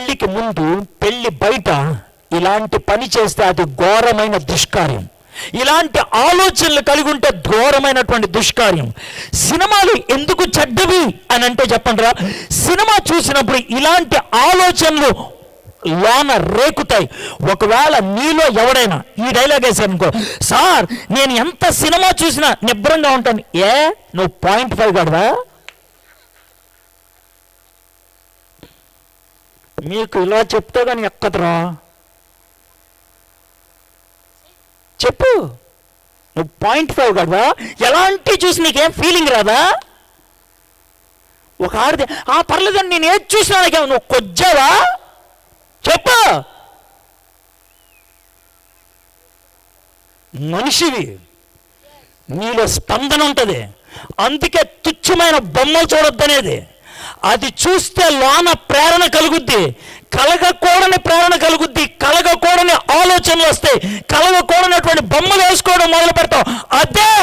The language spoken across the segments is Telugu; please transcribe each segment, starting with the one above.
పెళ్లికి ముందు పెళ్లి బయట ఇలాంటి పని చేస్తే అది ఘోరమైన దుష్కార్యం. ఇలాంటి ఆలోచనలు కలిగి ఉంటే ఘోరమైనటువంటి దుష్కార్యం. సినిమాలు ఎందుకు చెడ్డవి అని అంటే చెప్పండిరా, సినిమా చూసినప్పుడు ఇలాంటి ఆలోచనలు లోన రేకుతాయి. ఒకవేళ నీలో ఎవడైనా ఈ డైలాగ్ వేసాను అనుకో, సార్ నేను ఎంత సినిమా చూసినా నిబ్బరంగా ఉంటాను. నువ్వు 0.5 గడవా? మీకు ఇలా చెప్తే కానీ ఎక్కదరా. చెప్పు, నువ్వు 0.5 గడవా? ఎలాంటి చూసి నీకేం ఫీలింగ్ రాదా? ఒక ఆడితే పర్లేదని నేను ఏది చూసినా నువ్వు కొజ్జావా? చెప్పు. మనిషివి, నీలో స్పందన ఉంటుంది. అందుకే తుచ్చమైన బొమ్మలు చూడొద్దనేది. అది చూస్తే లోన ప్రేరణ కలుగుద్ది, కలగకూడని ప్రేరణ కలుగుద్ది, కలగకూడని ఆలోచనలు వస్తాయి, కలగకూడనటువంటి బొమ్మలు వేసుకోవడం మొదలు పెడతాం. అదే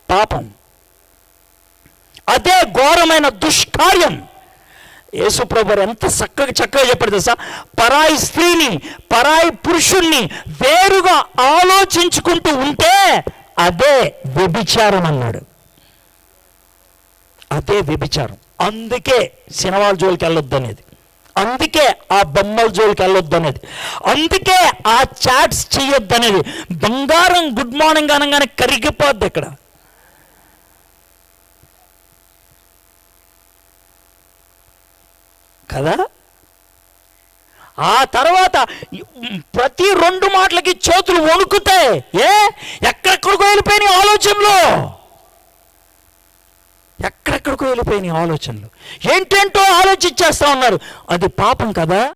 పాపం, అదే ఘోరమైన దుష్కార్యం. యేసుప్రభు ఎంత చక్కగా చెప్పాడు తెలుసా? పరాయి స్త్రీని, పరాయి పురుషుణ్ణి వేరుగా ఆలోచించుకుంటూ ఉంటే అదే వ్యభిచారం అన్నాడు. అదే వ్యభిచారం. అందుకే సినిమాల జోలికి వెళ్ళొద్దు అనేది, అందుకే ఆ బొమ్మల జోలికి వెళ్ళొద్దు అనేది, అందుకే ఆ చాట్స్ చేయొద్దు అనేది. బంగారం గుడ్ మార్నింగ్ అనగానే కరిగిపోద్ది ఇక్కడ కదా. ఆ తర్వాత ప్రతి 2 మాటలకి చేతులు వణుకుతాయి. ఎక్కడెక్కడికో వెళ్ళిపోయినాయి ఆలోచనలు, ఎక్కడెక్కడికో వెళ్ళిపోయినాయి ఆలోచనలు, ఏంటేంటో ఆలోచించేస్తా ఉన్నారు. అది పాపం కదా.